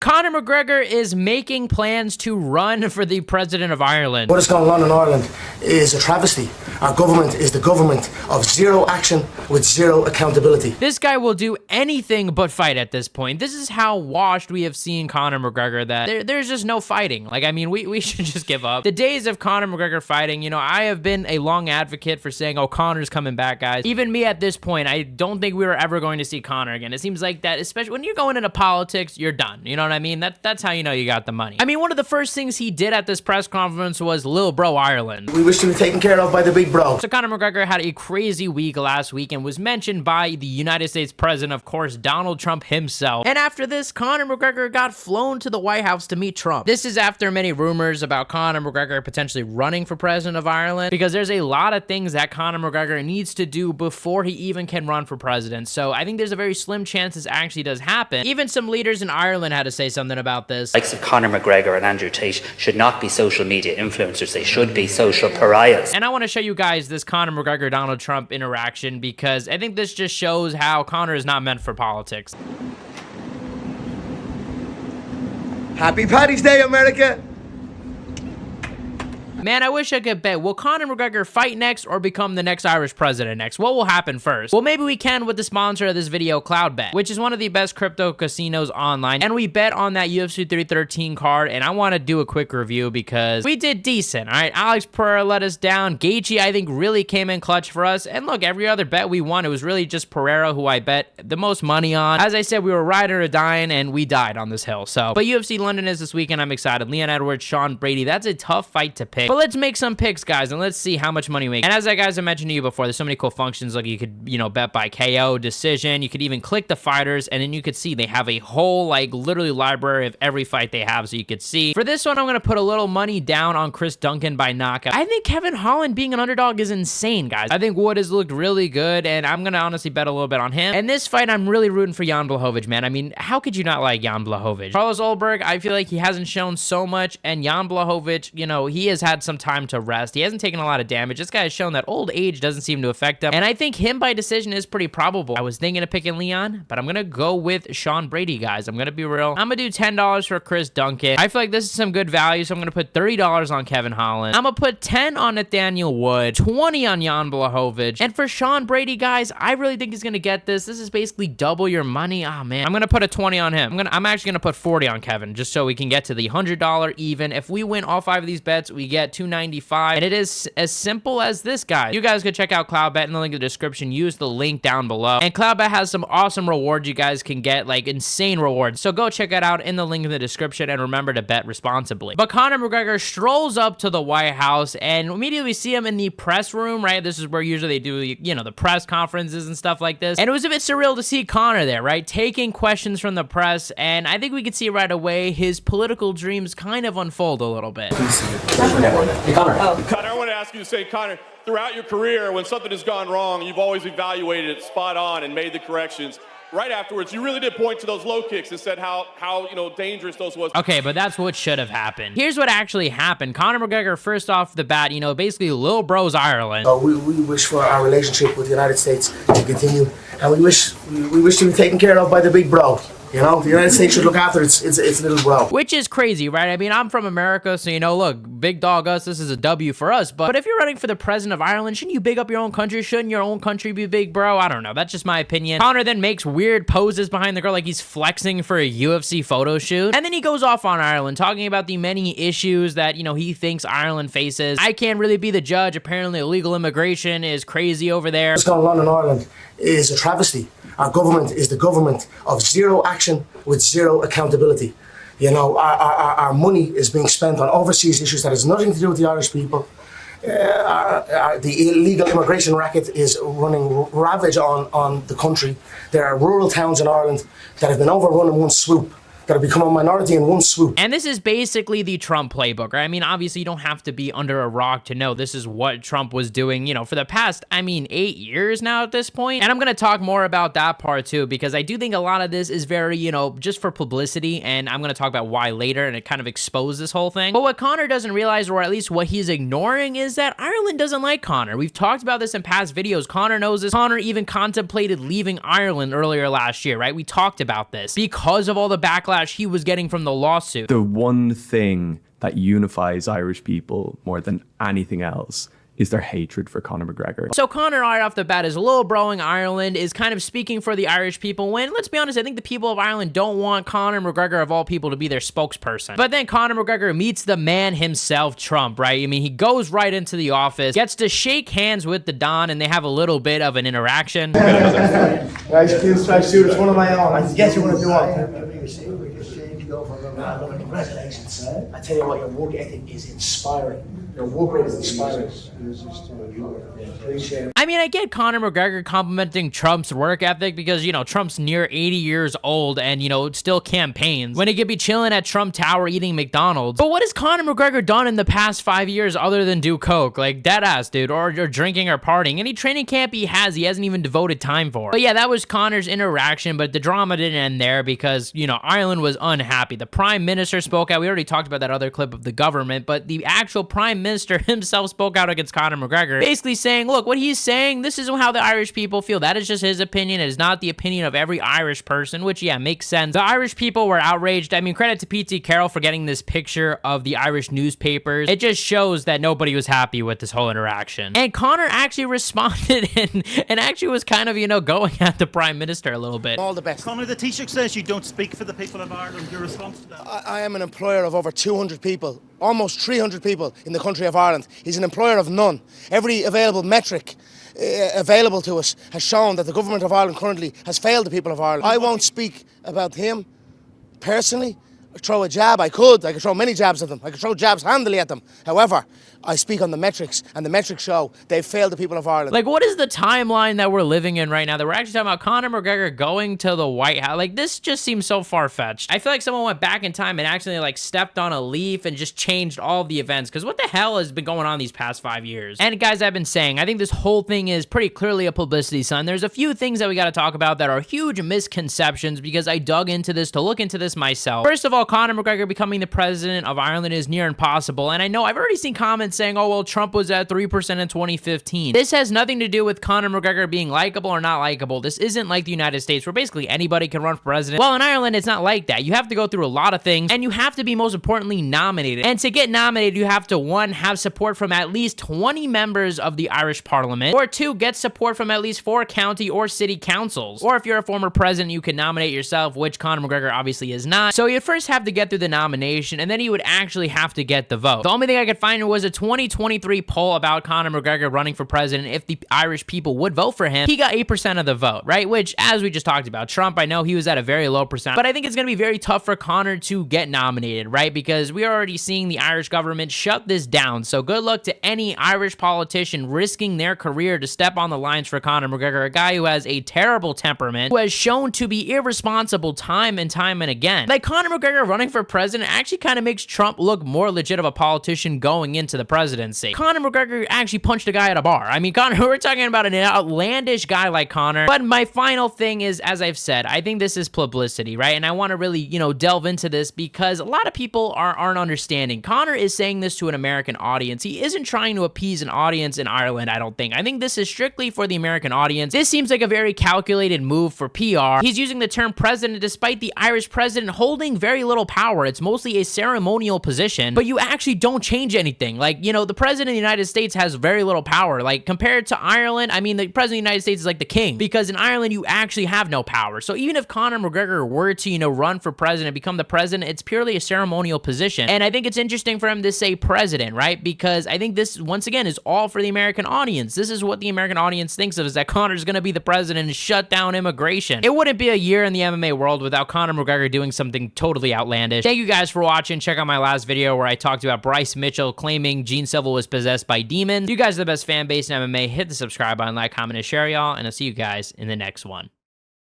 Conor McGregor is making plans to run for the president of Ireland. What is going on in Ireland is a travesty. Our government is the government of zero action with zero accountability. This guy will do anything but fight at this point. This is how washed we have seen Conor McGregor that there's just no fighting. Like, I mean, we should just give up. The days of Conor McGregor fighting, you know, I have been a long advocate for saying, oh, Conor's coming back, guys. Even me at this point, I don't think we were ever going to see Conor again. It seems like that, especially when you're going into politics, you're done. You know what I mean? That's how you know you got the money. I mean, one of the first things he did at this press conference was Lil Bro Ireland. We wish to be taken care of by the big bro. So Conor McGregor had a crazy week last week and was mentioned by the United States president, of course, Donald Trump himself. And after this, Conor McGregor got flown to the White House to meet Trump. This is after many rumors about Conor McGregor potentially running for president of Ireland, because there's a lot of things that Conor McGregor needs to do before he even can run for president. So I think there's a very slim chance this actually does happen. Even some leaders in Ireland had to say something about this. Likes of Conor McGregor and Andrew Tate should not be social media influencers. They should be social pariahs. And I want to show you guys this Conor McGregor-Donald Trump interaction because I think this just shows how Conor is not meant for politics. Happy Paddy's Day, America! Man, I wish I could bet. Will Conor McGregor fight next or become the next Irish president next? What will happen first? Well, maybe we can with the sponsor of this video, Cloudbet, which is one of the best crypto casinos online. And we bet on that UFC 313 card, and I want to do a quick review because we did decent, all right? Alex Pereira let us down. Gaethje, I think, really came in clutch for us. And look, every other bet we won, it was really just Pereira who I bet the most money on. As I said, we were riding or dying, and we died on this hill. So, but UFC London is this weekend. I'm excited. Leon Edwards, Sean Brady. That's a tough fight to pick. But let's make some picks, guys, and let's see how much money we make. And as I mentioned to you before, there's so many cool functions. Like you could, you know, bet by KO, decision. You could even click the fighters, and then you could see they have a whole, like, literally library of every fight they have, so you could see. For this one, I'm gonna put a little money down on Chris Duncan by knockout. I think Kevin Holland being an underdog is insane, guys. I think Wood has looked really good, and I'm gonna honestly bet a little bit on him. And this fight, I'm really rooting for Jan Blachowicz, man. I mean, how could you not like Jan Blachowicz? Carlos Ulberg, I feel like he hasn't shown so much, and Jan Blachowicz, you know, he has had some time to rest. He hasn't taken a lot of damage. This guy has shown that old age doesn't seem to affect him, and I think him by decision is pretty probable. I was thinking of picking Leon, but I'm gonna go with Sean Brady, guys. I'm gonna be real. I'm gonna do $10 for Chris Duncan. I feel like this is some good value, so I'm gonna put $30 on Kevin Holland. I'm gonna put 10 on Nathaniel Wood, 20 on Jan Blachowicz, and for Sean Brady, guys, I really think he's gonna get this. This is basically double your money. Oh man, I'm gonna put a 20 on him. I'm actually gonna put 40 on Kevin, just so we can get to the $100 even. If we win all 5 of these bets, we get $295, and it is as simple as this, guys. You guys could check out Cloudbet in the link in the description. Use the link down below. And Cloudbet has some awesome rewards you guys can get, like insane rewards. So go check it out in the link in the description, and remember to bet responsibly. But Conor McGregor strolls up to the White House, and immediately we see him in the press room, right? This is where usually they do, you know, the press conferences and stuff like this. And it was a bit surreal to see Conor there, right? Taking questions from the press, and I think we could see right away his political dreams kind of unfold a little bit. Hey, Conor. Conor, I want to ask you to say, Conor, throughout your career, when something has gone wrong, you've always evaluated it spot on and made the corrections. Right afterwards, you really did point to those low kicks and said how you know, dangerous those was. Okay, but that's what should have happened. Here's what actually happened. Conor McGregor, first off the bat, you know, basically Lil Bro's Ireland. We wish for our relationship with the United States to continue, and we wish to be taken care of by the big bro. You know, the United States should look after its little bro. Which is crazy, right? I mean, I'm from America, so, you know, look, big dog us, this is a W for us. But if you're running for the president of Ireland, shouldn't you big up your own country? Shouldn't your own country be big, bro? I don't know. That's just my opinion. Conor then makes weird poses behind the girl like he's flexing for a UFC photo shoot. And then he goes off on Ireland, talking about the many issues that, you know, he thinks Ireland faces. I can't really be the judge. Apparently, illegal immigration is crazy over there. What's going on in Ireland is a travesty. Our government is the government of zero action with zero accountability. You know, our money is being spent on overseas issues that has nothing to do with the Irish people. The illegal immigration racket is running ravage on the country. There are rural towns in Ireland that have been overrun in one swoop, that have become a minority in one swoop. And this is basically the Trump playbook, right? I mean, obviously you don't have to be under a rock to know this is what Trump was doing, you know, for the past, I mean, 8 years now at this point. And I'm going to talk more about that part too, because I do think a lot of this is very, you know, just for publicity, and I'm going to talk about why later, and it kind of exposes this whole thing. But what Conor doesn't realize, or at least what he's ignoring, is that Ireland doesn't like Conor. We've talked about this in past videos. Conor knows this. Conor even contemplated leaving Ireland earlier last year, right? We talked about this because of all the backlash backlash he was getting from the lawsuit. The one thing that unifies Irish people more than anything else is their hatred for Conor McGregor. So Conor right off the bat is little broing Ireland, is kind of speaking for the Irish people when, let's be honest, I think the people of Ireland don't want Conor McGregor of all people to be their spokesperson. But then Conor McGregor meets the man himself, Trump, right? I mean, he goes right into the office, gets to shake hands with the Don, and they have a little bit of an interaction. Nice kids, try shoot. It's one of my own. I guess you want to do all. Congratulations. I tell you what, your work ethic is inspiring. Your work rate is inspiring. Appreciate it. I mean, I get Conor McGregor complimenting Trump's work ethic because, you know, Trump's near 80 years old and, you know, still campaigns when he could be chilling at Trump Tower eating McDonald's. But what has Conor McGregor done in the past 5 years other than do coke? Like, dead ass, dude, or drinking or partying. Any training camp he hasn't even devoted time for. But yeah, that was Conor's interaction, but the drama didn't end there because, you know, Ireland was unhappy. The Prime Minister spoke out. We already talked about that other clip of the government, but the actual Prime Minister himself spoke out against Conor McGregor, basically saying, look, what he's saying, this is how the Irish people feel. That is just his opinion. It is not the opinion of every Irish person, which, yeah, makes sense. The Irish people were outraged. I mean, credit to P.T. Carroll for getting this picture of the Irish newspapers. It just shows that nobody was happy with this whole interaction. And Conor actually responded and actually was kind of, you know, going at the Prime Minister a little bit. All the best. Conor, the Taoiseach says you don't speak for the people of Ireland. Your response to that? I am an employer of over 200 people, almost 300 people in the country of Ireland. He's an employer of none. Every available metric available to us has shown that the government of Ireland currently has failed the people of Ireland. I won't speak about him personally. Throw a jab, I could throw many jabs at them. I could throw jabs handily at them. However, I speak on the metrics, and the metrics show they've failed the people of Ireland. Like, what is the timeline that we're living in right now that we're actually talking about Conor McGregor going to the White House? Like, this just seems so far-fetched. I feel like someone went back in time and actually, like, stepped on a leaf and just changed all of the events, because what the hell has been going on these past 5 years? And guys, I've been saying, I think this whole thing is pretty clearly a publicity stunt. There's a few things that we got to talk about that are huge misconceptions, because I dug into this to look into this myself. First of all, Conor McGregor becoming the president of Ireland is near impossible, and I know I've already seen comments saying, oh, well, Trump was at 3% in 2015. This has nothing to do with Conor McGregor being likable or not likable. This isn't like the United States where basically anybody can run for president. Well, in Ireland, it's not like that. You have to go through a lot of things, and you have to be, most importantly, nominated. And to get nominated, you have to, 1, have support from at least 20 members of the Irish Parliament, or 2, get support from at least 4 county or city councils. Or if you're a former president, you can nominate yourself, which Conor McGregor obviously is not. So you'd first have to get through the nomination, and then you would actually have to get the vote. The only thing I could find was a 2023 poll about Conor McGregor running for president. If the Irish people would vote for him, he got 8% of the vote, right? Which, as we just talked about, Trump, I know he was at a very low percent, but I think it's going to be very tough for Conor to get nominated, right? Because we are already seeing the Irish government shut this down. So good luck to any Irish politician risking their career to step on the lines for Conor McGregor, a guy who has a terrible temperament, who has shown to be irresponsible time and time and again. Like, Conor McGregor running for president actually kind of makes Trump look more legit of a politician going into the presidency. Conor McGregor actually punched a guy at a bar. I mean, Conor, we're talking about an outlandish guy like Conor. But my final thing is, as I've said, I think this is publicity, right? And I want to really, you know, delve into this because a lot of people aren't understanding. Conor is saying this to an American audience. He isn't trying to appease an audience in Ireland, I don't think. I think this is strictly for the American audience. This seems like a very calculated move for PR. He's using the term president despite the Irish president holding very little power. It's mostly a ceremonial position, but you actually don't change anything. Like, you know, the president of the United States has very little power. Like, compared to Ireland, I mean, the president of the United States is like the king, because in Ireland, you actually have no power. So even if Conor McGregor were to, you know, run for president, become the president, it's purely a ceremonial position. And I think it's interesting for him to say president, right? Because I think this, once again, is all for the American audience. This is what the American audience thinks of, is that Conor's going to be the president and shut down immigration. It wouldn't be a year in the MMA world without Conor McGregor doing something totally outlandish. Thank you guys for watching. Check out my last video where I talked about Bryce Mitchell claiming Gene Silva was possessed by demons. You guys are the best fan base in MMA. Hit the subscribe button, like, comment, and share, y'all, and I'll see you guys in the next one.